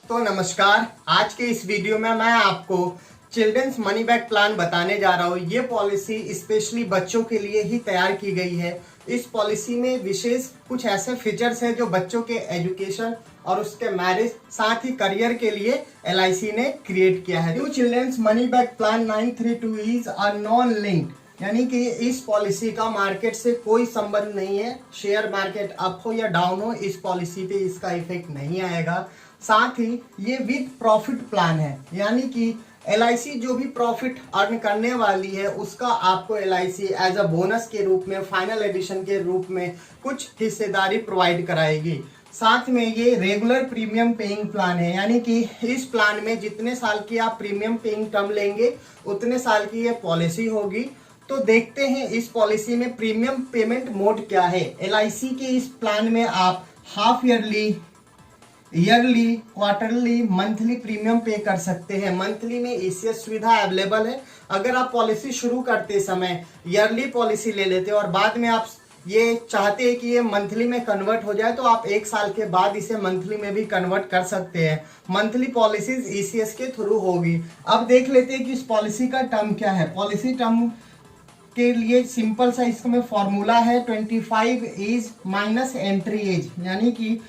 तो नमस्कार। आज के इस वीडियो में मैं आपको चिल्ड्रंस मनी बैक प्लान बताने जा रहा हूँ। ये पॉलिसी स्पेशली बच्चों के लिए ही तैयार की गई है। इस पॉलिसी में विशेष कुछ ऐसे फीचर्स हैं जो बच्चों के एजुकेशन और उसके मैरिज साथ ही करियर के लिए LIC ने क्रिएट किया है। New children's money back plan 932 is a non linked, यानी कि इस पॉलिसी का मार्केट से कोई संबंध नहीं है। शेयर मार्केट अप हो या डाउन हो, इस पॉलिसी पे इसका इफेक्ट नहीं आएगा। साथ ही ये विद प्रॉफिट प्लान है, यानी कि LIC जो भी प्रॉफिट अर्न करने वाली है उसका आपको LIC एज अ बोनस के रूप में, फाइनल एडिशन के रूप में कुछ हिस्सेदारी प्रोवाइड कराएगी। साथ में ये रेगुलर प्रीमियम पेइंग प्लान है, यानी कि इस प्लान में जितने साल की आप प्रीमियम पेइंग टर्म लेंगे उतने साल की ये पॉलिसी होगी। तो देखते हैं इस पॉलिसी में प्रीमियम पेमेंट मोड क्या है। LIC के इस प्लान में आप half yearly, quarterly, monthly premium पे कर सकते हैं। मंथली में ECS सुविधा अवेलेबल है। अगर आप पॉलिसी शुरू करते समय ईयरली पॉलिसी ले लेते हैं और बाद में आप ये चाहते हैं कि ये मंथली में कन्वर्ट हो जाए, तो आप 1 साल के बाद इसे मंथली में भी कन्वर्ट कर सकते हैं। मंथली पॉलिसीज ECS के थ्रू होगी। अब देख लेते हैं कि इस पॉलिसी का टर्म क्या है। पॉलिसी टर्म के लिए सिंपल सा इसमें फॉर्मूला है 25 एज माइनस एंट्री एज, यानी कि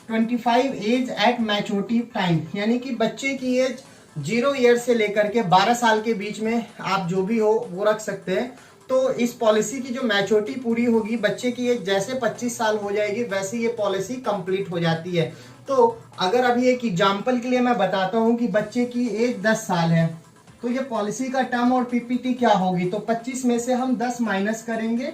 25 एज एट मैच्योरिटी टाइम, यानी कि बच्चे की एज 0 ईयर से लेकर के 12 साल के बीच में आप जो भी हो वो रख सकते हैं। तो इस पॉलिसी की जो मैच्योरिटी पूरी होगी, बच्चे की एज जैसे 25 साल हो जाएगी वैसे ये पॉलिसी कंप्लीट हो जाती है। तो अगर अभी एक एग्जांपल के लिए मैं बताता हूँ कि बच्चे की एज 10 साल है, तो ये पॉलिसी का टर्म और PPT क्या होगी। तो 25 में से हम 10 माइनस करेंगे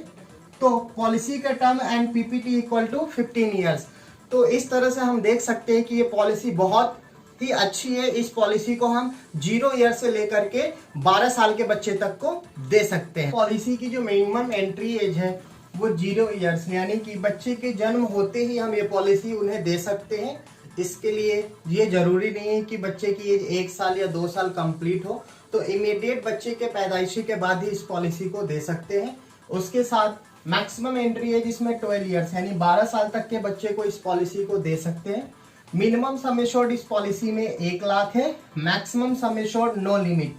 तो पॉलिसी का term and PPT equal to 15 years. तो इस तरह से हम देख सकते हैं कि ये पॉलिसी बहुत ही अच्छी है। इस पॉलिसी को हम 0 ईयर से लेकर के 12 साल के बच्चे तक को दे सकते हैं। पॉलिसी की जो मिनिमम एंट्री एज है वो 0 ईयर्स, यानी कि बच्चे के जन्म होते ही हम ये पॉलिसी उन्हें दे सकते हैं। इसके लिए ये जरूरी नहीं है कि बच्चे की एज 1 साल या 2 साल कंप्लीट हो, तो इमीडिएट बच्चे के पैदाइशी के बाद ही इस पॉलिसी को दे सकते हैं। उसके साथ मैक्सिमम एंट्री एज इसमें 12 ईयर्स, यानी 12 साल तक के बच्चे को इस पॉलिसी को दे सकते हैं। मिनिमम सम एश्योर्ड इस पॉलिसी में 1 लाख है। Maximum sum assured no limit,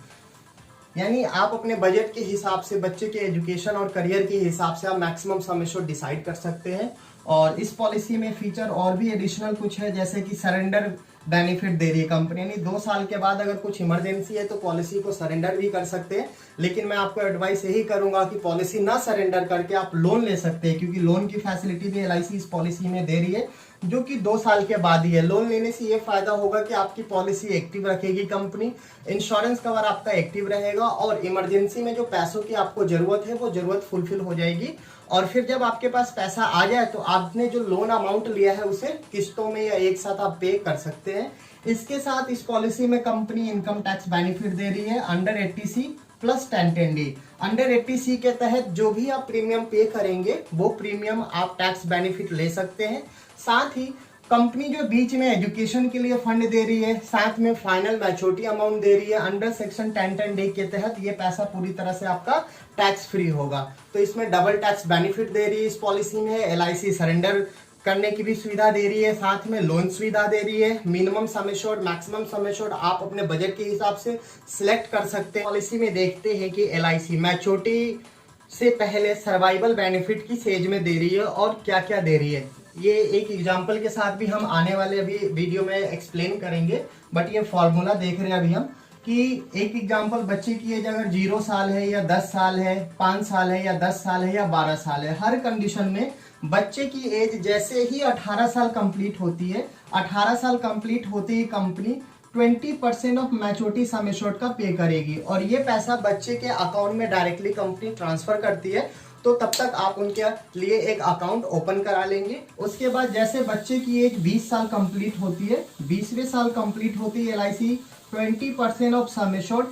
यानी आप अपने बजट के हिसाब से, बच्चे के एजुकेशन और करियर के हिसाब से आप मैक्सिमम सम एश्योर्ड डिसाइड कर सकते हैं। और इस पॉलिसी में फीचर और भी एडिशनल कुछ है, जैसे कि सरेंडर बेनिफिट दे रही है कंपनी, यानी 2 साल के बाद अगर कुछ इमरजेंसी है तो पॉलिसी को सरेंडर भी कर सकते हैं। लेकिन मैं आपको एडवाइस यही करूंगा कि पॉलिसी ना सरेंडर करके आप लोन ले सकते हैं, क्योंकि लोन की फैसिलिटी भी LIC इस पॉलिसी में दे रही है, जो कि 2 साल के बाद ही है। लोन लेने से ये फायदा होगा कि आपकी पॉलिसी एक्टिव रखेगी कंपनी, इंश्योरेंस कवर आपका एक्टिव रहेगा और इमरजेंसी में जो पैसों की आपको जरूरत है वो जरूरत फुलफिल हो जाएगी। और फिर जब आपके पास पैसा आ जाए तो आपने जो लोन अमाउंट लिया है उसे किस्तों में या एक साथ आप पे कर सकते हैं। इसके साथ इस पॉलिसी में कंपनी इनकम टैक्स बेनिफिट दे रही है under 80C plus 1010D। Under 80C के तहत जो भी आप प्रीमियम पे करेंगे वो प्रीमियम आप टैक्स बेनिफिट ले सकते हैं। साथ ही कंपनी जो बीच में एजुकेशन के लिए फंड दे रही है, साथ में फाइनल मैच्योरिटी अमाउंट दे रही है। अंडर सेक्शन 1010D के तहत ये पैसा पूरी तरह से आपका टैक्स फ्री होगा। तो इसमें डबल टैक्स बेनिफिट दे रही है इस पॉलिसी में। LIC सरेंडर करने की भी सुविधा दे रही है, साथ में लोन सुविधा दे रही है। Minimum sum assured, maximum sum assured आप अपने बजट के हिसाब से सिलेक्ट कर सकते हैं। पॉलिसी में देखते हैं कि LIC मैच्योरिटी से पहले सर्वाइवल बेनिफिट किस एज में दे रही है और क्या क्या दे रही है। ये एक एग्जांपल के साथ भी हम आने वाले अभी वीडियो में एक्सप्लेन करेंगे, बट ये फॉर्मूला देख रहे हैं अभी हम कि एक एग्जांपल, बच्चे की एज अगर 0 साल है या 10 साल है, 5 साल है या 10 साल है या 12 साल है, हर कंडीशन में बच्चे की एज जैसे ही 18 साल कंप्लीट होती है, 18 साल कंप्लीट होते ही company 20% of maturity sum assured का पे करेगी और ये पैसा बच्चे के अकाउंट में डायरेक्टली कंपनी ट्रांसफर करती है। तो तब तक आप उनके लिए एक अकाउंट ओपन करा लेंगे। उसके बाद जैसे बच्चे की एज 20 साल कंप्लीट होती है, 20वें साल कंप्लीट होती है, LIC 20% ऑफ सम एश्योर्ड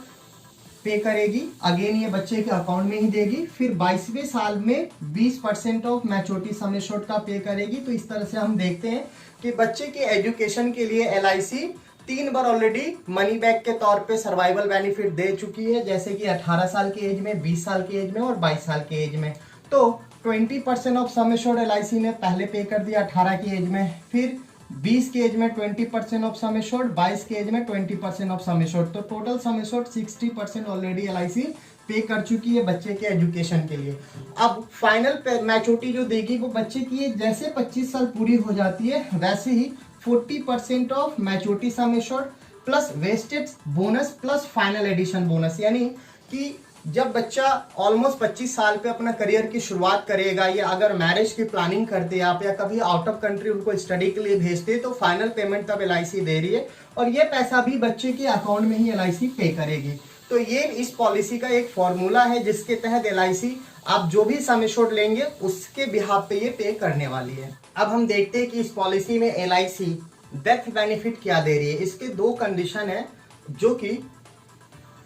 पे करेगी। अगेन ये बच्चे के अकाउंट में ही देगी। फिर 22वें साल में 20% ऑफ मैच्योरिटी सम एश्योर्ड का पे करेगी। तो इस तरह से हम देखते हैं कि बच्चे के एजुकेशन के लिए LIC 3 बार ऑलरेडी मनी बैक के तौर पे सर्वाइवल बेनिफिट दे चुकी है, जैसे कि 18 साल की एज में, 20 साल की एज में और 22 साल की एज में। तो 20% ऑफ सम एश्योर्ड LIC ने पहले पे कर दिया 18 की एज में, फिर 20 की एज में 20% ऑफ सम एश्योर्ड, 22 की एज में 20% ऑफ सम एश्योर्ड, तो total sum assured 60% already LIC पे कर चुकी है बच्चे के एजुकेशन के लिए। अब फाइनल मैच्योरिटी जो देगी वो बच्चे की जैसे 25 साल पूरी हो जाती है वैसे ही 40% of maturity sum assured plus vested bonus plus final addition bonus, यानी कि जब बच्चा ऑलमोस्ट 25 साल पे अपना करियर की शुरुआत करेगा या अगर मैरिज की प्लानिंग करते आप या कभी आउट ऑफ कंट्री उनको स्टडी के लिए भेजते तो फाइनल पेमेंट तब LIC दे रही है और ये पैसा भी बच्चे के अकाउंट में ही LIC पे करेगी। तो ये इस पॉलिसी का एक फॉर्मूला है जिसके तहत LIC आप जो भी सम एश्योर्ड लेंगे उसके बिहाफ पे ये पे करने वाली है। अब हम देखते हैं कि इस पॉलिसी में LIC डेथ बेनिफिट क्या दे रही है। इसके दो कंडीशन है, जो कि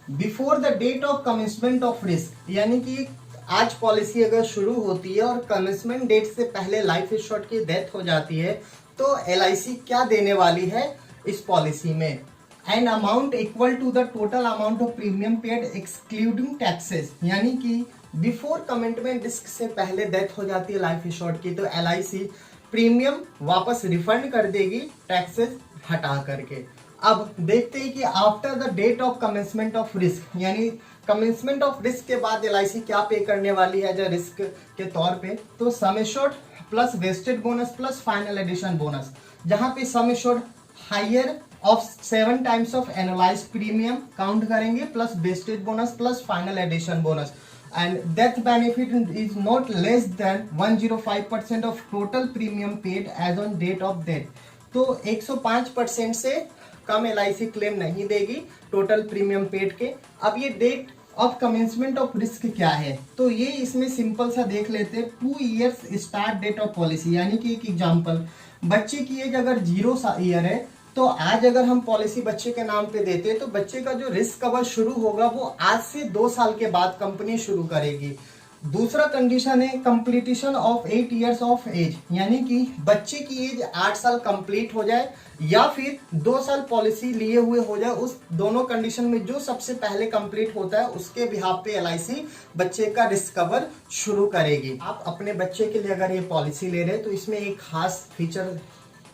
before the date of commitment of risk, यानी कि आज पॉलिसी अगर शुरू होती है और कमिटमेंट डेट से पहले लाइफ एश्योर्ड की डेथ हो जाती है तो LIC क्या देने वाली है इस पॉलिसी में, an amount equal to the total amount of premium paid excluding taxes, यानी कि बिफोर कमिटमेंट रिस्क से पहले डेथ हो जाती है लाइफ एश्योर्ड की तो LIC प्रीमियम वापस रिफंड कर देगी टैक्सेस हटा करके। अब देखते हैं कि after the date of commencement of risk, यानी कमेंसमेंट ऑफ रिस्क के बाद LIC क्या पे करने वाली है जो रिस्क के तौर पे, तो sum assured plus vested bonus plus final addition bonus, जहां पे sum assured higher of 7 times of annualised premium count करेंगे plus vested bonus plus final addition bonus, and death benefit is not less than 105% of total premium paid as on date of death। तो 105% से कम LIC claim नहीं देगी total premium paid के। अब ये date of commencement of risk क्या है, तो ये इसमें सिंपल सा देख लेते हैं। 2 years start date of policy, यानी कि एक एग्जांपल, बच्चे की एज अगर 0 ईयर है तो आज अगर हम पॉलिसी बच्चे के नाम पे देते हैं तो बच्चे का जो रिस्क कवर शुरू होगा वो आज से 2 साल के बाद कंपनी शुरू करेगी। दूसरा कंडीशन है completion of 8 years of age, यानी कि बच्चे की एज 8 साल कंप्लीट हो जाए या फिर 2 साल पॉलिसी लिए हुए हो जाए, उस दोनों कंडीशन में जो सबसे पहले कंप्लीट होता है उसके बिहाफ पे LIC बच्चे का रिस्क कवर शुरू करेगी। आप अपने बच्चे के लिए अगर ये पॉलिसी ले रहे हैं तो इसमें एक खास फीचर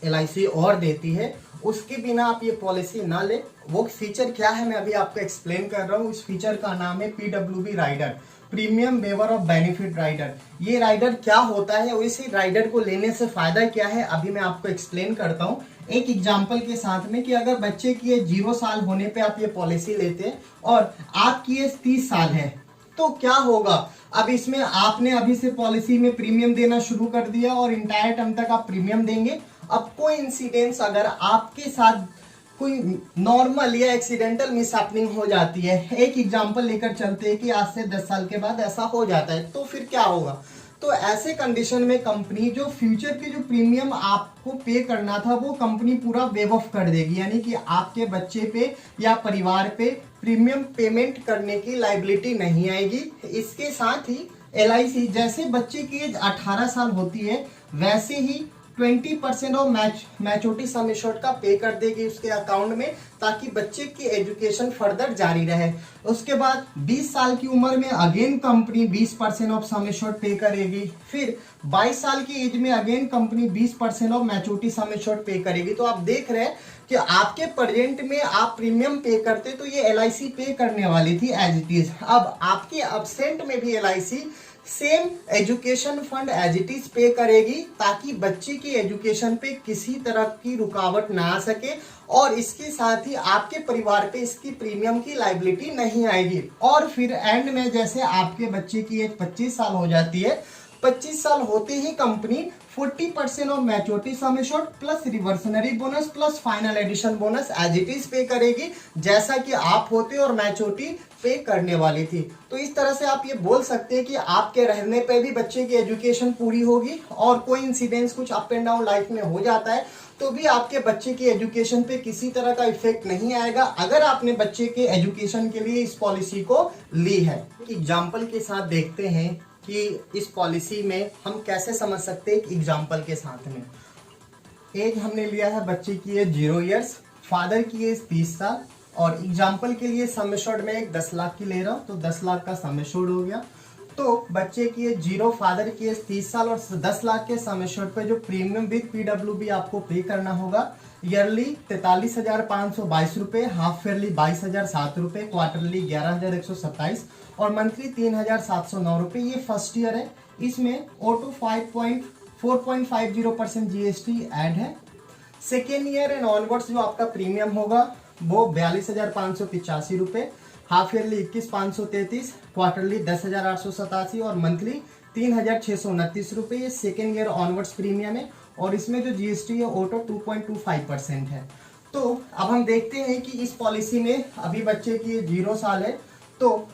LIC और देती है, उसके बिना आप ये पॉलिसी ना ले। वो फीचर क्या है मैं अभी आपको एक्सप्लेन कर रहा हूँ। इस फीचर का नाम है PWB rider, premium waiver of benefit rider. ये राइडर क्या होता है और इस राइडर को लेने से फायदा क्या है अभी मैं आपको एक्सप्लेन करता हूँ एक एग्जाम्पल के साथ में, कि अगर बच्चे की एज 0 साल होने पे आप ये पॉलिसी लेते हैं और आपकी एज 30 साल है तो क्या होगा। अब इसमें आपने अभी से पॉलिसी में प्रीमियम देना शुरू कर दिया और इंटायर टर्म तक आप प्रीमियम देंगे। अब कोई इंसिडेंस अगर आपके साथ कोई नॉर्मल या एक्सीडेंटल मिसहैपनिंग हो जाती है, एक एग्जांपल लेकर चलते हैं कि आज से 10 साल के बाद ऐसा हो जाता है, तो फिर क्या होगा। तो ऐसे कंडीशन में कंपनी जो फ्यूचर के जो प्रीमियम आपको पे करना था वो कंपनी पूरा वेव ऑफ कर देगी, यानी कि आपके बच्चे पे या परिवार पे प्रीमियम पेमेंट करने की लायबिलिटी नहीं आएगी। इसके साथ ही LIC जैसे बच्चे की एज 18 साल होती है वैसे ही 20% ऑफ मैच्योरिटी सम एश्योर्ड का पे कर देगी उसके अकाउंट में, ताकि बच्चे की एजुकेशन फर्दर जारी रहे। उसके बाद 20 साल की उम्र में again company 20% of sum assured पे करेगी। फिर 22 साल की एज में again company 20% of maturity sum assured पे करेगी। तो आप देख रहे हैं कि आपके प्रेजेंट में आप प्रीमियम पे करते तो ये LIC पे करने वाली थी एज इट इज। अब आपके अब्सेंट में भी LIC same education fund as it is pay करेगी, ताकि बच्चे की एजुकेशन पे किसी तरह की रुकावट ना आ सके और इसके साथ ही आपके परिवार पे इसकी प्रीमियम की लायबिलिटी नहीं आएगी। और फिर एंड में जैसे आपके बच्चे की एज 25 साल हो जाती है, 25 साल होते ही company 40% of maturity sum assured plus reversionary bonus plus final addition bonus as it is pay करेगी, जैसा कि आप होते और मैच्योरिटी पे करने वाली थी। तो इस तरह से आप ये बोल सकते हैं कि आपके रहने पे भी बच्चे की एजुकेशन पूरी होगी और कोई इंसिडेंस कुछ अप एंड डाउन लाइफ में हो जाता है तो भी आपके बच्चे की एजुकेशन पे किसी तरह का इफेक्ट नहीं आएगा, अगर आपने बच्चे के एजुकेशन के लिए इस पॉलिसी को ली है। एग्जाम्पल के साथ देखते हैं कि इस पॉलिसी में हम कैसे समझ सकते हैं। एक एग्जाम्पल के साथ में एज हमने लिया है बच्चे की एज 0 years, फादर की एज 30 साल और एग्जाम्पल के लिए सम एश्योर्ड में एक 10 लाख की ले रहा हूँ तो 10 लाख का सम एश्योर्ड हो गया। तो बच्चे की एज 0, फादर की एज 30 साल और 10 लाख के सम एश्योर्ड पे जो प्रीमियम विद पीडब्ल्यूबी आपको पे करना होगा ईयरली 43,522 रुपए, हाफ ईयरली 22,007 रुपए, क्वार्टरली 11,127 और मंथली 3,709 रुपए। ये फर्स्ट ईयर है, इसमें ऑटो 4.50% जीएसटी ऐड है। सेकेंड ईयर एंड ऑनवर्ड्स जो आपका प्रीमियम होगा वो 42,585 रुपए, हाफ ईयरली 21,533, क्वार्टरली 10,887 और मंथली 3,629 रुपए। ये सेकेंड ईयर ऑनवर्ड्स प्रीमियम है और इसमें जो जीएसटी है ऑटो 2.25% है। तो अब हम देखते हैं कि इस पॉलिसी में अभी बच्चे की 0 साल है, तो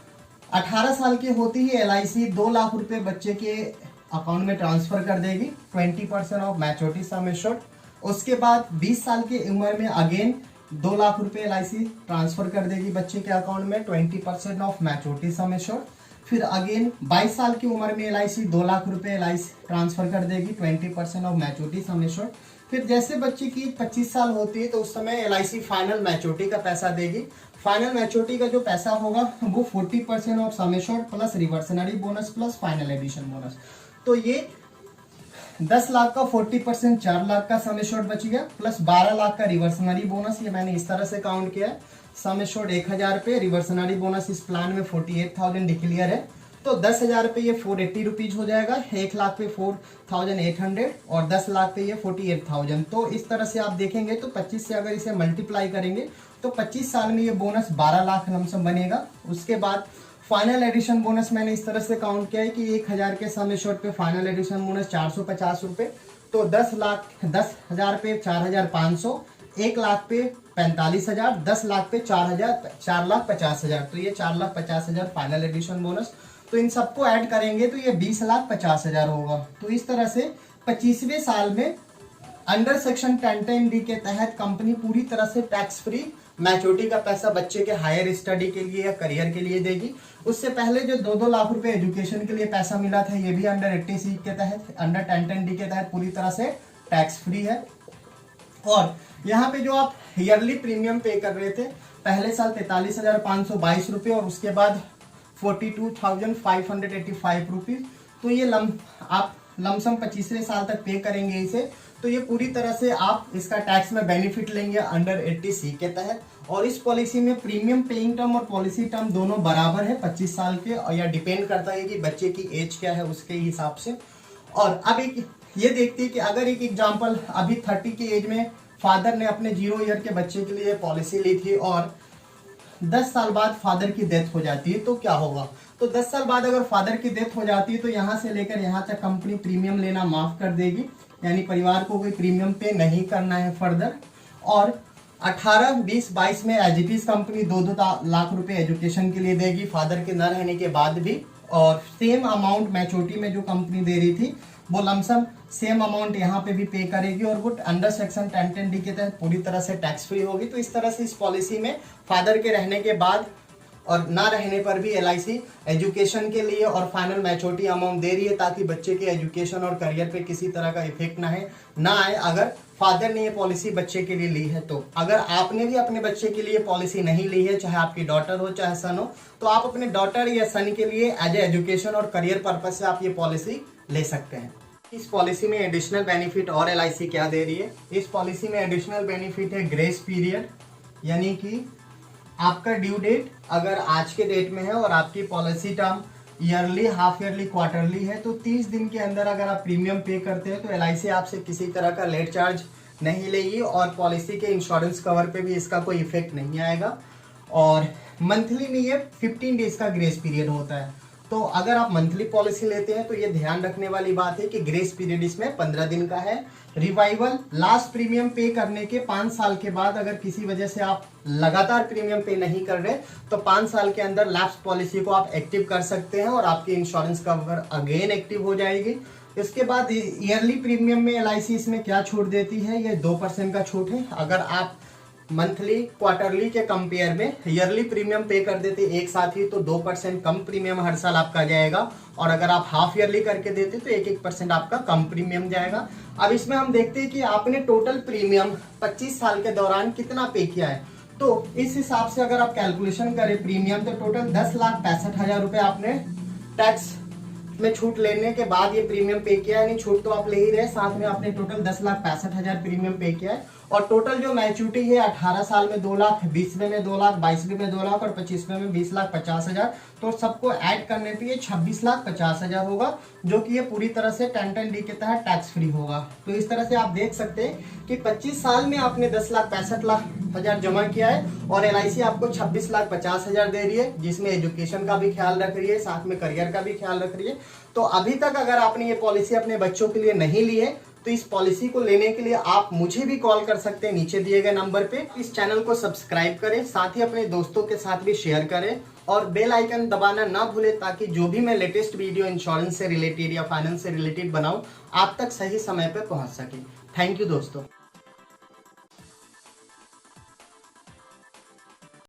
18 साल के होते ही LIC 2 लाख रुपए बच्चे के अकाउंट में ट्रांसफर कर देगी, 20% ऑफ मैच्योरिटी सम एश्योर्ड। उसके बाद 20 साल की उम्र में अगेन 2 लाख रुपए LIC ट्रांसफर कर देगी बच्चे के अकाउंट में, 20% ऑफ मैच्योरिटी सम एश्योर्ड। फिर अगेन 22 साल की उम्र में LIC 2 लाख रुपए LIC ट्रांसफर कर देगी, 20% ऑफ मैच्योरिटी सम एश्योर्ड। फिर जैसे बच्चे की 25 साल होती है तो उस समय LIC फाइनल मैच्योरिटी का पैसा देगी। फाइनल मैच्योरिटी का जो पैसा होगा वो 40% of sum assured plus reversionary bonus plus final addition bonus. तो ये 10 लाख का 40% 4 लाख का सम एश्योर्ड बच गया, प्लस 12 लाख का रिवर्सनरी बोनस। ये मैंने इस तरह से काउंट किया है, सम एश्योर्ड 1,000 पे, रिवर्सनरी बोनस इस प्लान में 48,000 डिक्लेयर है, तो 10,000 पे ये 480 रुपीज हो जाएगा, 1 लाख पे 4,800 और 10 लाख पे ये 48,000। तो इस तरह से आप देखेंगे तो 25 से अगर इसे मल्टीप्लाई करेंगे तो 25 साल में ये बोनस 12 लाख लमसम बनेगा। उसके बाद फाइनल एडिशन बोनस मैंने इस तरह से काउंट किया है कि 1,000 के सम एश्योर्ड पे फाइनल एडिशन बोनस 450 रुपए, तो 10,000 पे 4,500, 1 लाख पे 45,000, 10 लाख पे 4,50,000, तो ये 4,50,000 फाइनल एडिशन बोनस। तो इन सबको ऐड करेंगे तो ये 20,50,000 होगा। तो इस तरह से 25वें साल में अंडर सेक्शन 1010D के तहत कंपनी पूरी तरह से टैक्स फ्री मैच्योरिटी का पैसा बच्चे के हायर स्टडी के लिए या करियर के लिए देगी। उससे पहले जो 2-2 लाख रुपए एजुकेशन के लिए पैसा मिला था ये भी अंडर 80C के तहत, अंडर 1010D के तहत पूरी तरह से टैक्स फ्री है। और यहाँ पे जो आप ईयरली प्रीमियम पे कर रहे थे पहले साल 43,522 रुपए और उसके बाद 42,585 रुपीज, तो ये आप लमसम 25वें साल तक पे करेंगे इसे, तो ये पूरी तरह से आप इसका टैक्स में बेनिफिट लेंगे अंडर 80C के तहत। और इस पॉलिसी में प्रीमियम पेइंग टर्म और पॉलिसी टर्म दोनों बराबर है 25 साल के, और यह डिपेंड करता है कि बच्चे की एज क्या है उसके हिसाब से। और अब एक ये देखते हैं कि अगर एक एग्जांपल अभी 30 की एज में फादर ने अपने 0 ईयर के बच्चे के लिए पॉलिसी ली थी और 10 साल बाद फादर की डेथ हो जाती है तो क्या होगा। तो 10 साल बाद अगर फादर की डेथ हो जाती है तो यहाँ से लेकर यहाँ तक कंपनी प्रीमियम लेना माफ कर देगी, यानी परिवार को कोई प्रीमियम पे नहीं करना है फर्दर। और 18, 20, 22 में as it is company 2-2 lakh रुपए एजुकेशन के लिए देगी फादर के न रहने के बाद भी, और सेम अमाउंट मैच्योरिटी में जो कंपनी दे रही थी वो लमसम सेम अमाउंट यहाँ पे भी पे करेगी और वो अंडर सेक्शन 1010D के तहत पूरी तरह से टैक्स फ्री होगी। तो इस तरह से इस पॉलिसी में फादर के रहने के बाद और ना रहने पर भी LIC एजुकेशन के लिए और फाइनल मैच्योरिटी अमाउंट दे रही है ताकि बच्चे के एजुकेशन और करियर पे किसी तरह का इफेक्ट ना आए अगर फादर ने ये पॉलिसी बच्चे के लिए ली है। तो अगर आपने भी अपने बच्चे के लिए पॉलिसी नहीं ली है, चाहे आपकी डॉटर हो चाहे सन हो, तो आप अपने डॉटर या सन के लिए एज एजुकेशन और करियर पर्पज से आप ये पॉलिसी ले सकते हैं। इस पॉलिसी में एडिशनल बेनिफिट और LIC क्या दे रही है, इस पॉलिसी में एडिशनल बेनिफिट है ग्रेस पीरियड, यानी कि आपका ड्यू डेट अगर आज के डेट में है और आपकी policy term yearly, half yearly, quarterly है तो 30 दिन के अंदर अगर आप प्रीमियम पे करते हैं तो LIC आपसे किसी तरह का लेट चार्ज नहीं लेगी और पॉलिसी के इंश्योरेंस कवर पे भी इसका कोई इफेक्ट नहीं आएगा। और मंथली में ये 15 डेज का ग्रेस पीरियड होता है। तो अगर आप मंथली पॉलिसी लेते हैं तो ये ध्यान रखने वाली बात है कि ग्रेस पीरियड इसमें 15 दिन का है। रिवाइवल, लास्ट प्रीमियम पे करने के 5 साल के बाद अगर किसी वजह से आप लगातार प्रीमियम पे नहीं कर रहे तो 5 साल के अंदर लैप्स पॉलिसी को आप एक्टिव कर सकते हैं और आपकी इंश्योरेंस कवर अगेन एक्टिव हो जाएगी। इसके बाद ईयरली प्रीमियम में LIC इसमें क्या छूट देती है, ये 2% का छूट है। अगर आप मंथली क्वार्टरली के कंपेयर में ईयरली प्रीमियम पे कर देते एक साथ ही तो 2% कम प्रीमियम हर साल आपका जाएगा, और अगर आप हाफ ईयरली करके देते तो 1% आपका कम प्रीमियम जाएगा। अब इसमें हम देखते हैं कि आपने टोटल प्रीमियम 25 साल के दौरान कितना पे किया है। तो इस हिसाब से अगर आप कैलकुलेशन करें प्रीमियम तो टोटल 10,65,000 रुपए आपने टैक्स में छूट लेने के बाद ये प्रीमियम पे किया है, नहीं छूट तो आप ले ही रहे, साथ में आपने टोटल 10,65,000 प्रीमियम पे किया है। और टोटल जो मैच्योरिटी है 18 साल में 2 लाख, 20वें में 2 लाख, 22वें में 2 लाख और 25वें में 20,50,000, तो सबको ऐड करने पे ये 26,50,000 होगा, जो कि ये पूरी तरह से 1010D के तहत टैक्स फ्री होगा। तो इस तरह से आप देख सकते हैं कि 25 साल में आपने 10,65,000 जमा किया है और LIC आपको 26,50,000 दे रही है, जिसमें एजुकेशन का भी ख्याल रख रही है, साथ में करियर का भी ख्याल रख रही है। तो अभी तक अगर आपने ये पॉलिसी अपने बच्चों के लिए नहीं ली है तो इस पॉलिसी को लेने के लिए आप मुझे भी कॉल कर सकते हैं नीचे दिए गए नंबर पे। इस चैनल को सब्सक्राइब करें, साथ ही अपने दोस्तों के साथ भी शेयर करें और बेल आइकन दबाना ना भूलें, ताकि जो भी मैं लेटेस्ट वीडियो इंश्योरेंस से रिलेटेड या फाइनेंस से रिलेटेड बनाऊं आप तक सही समय पे पहुंच सके। थैंक यू दोस्तों।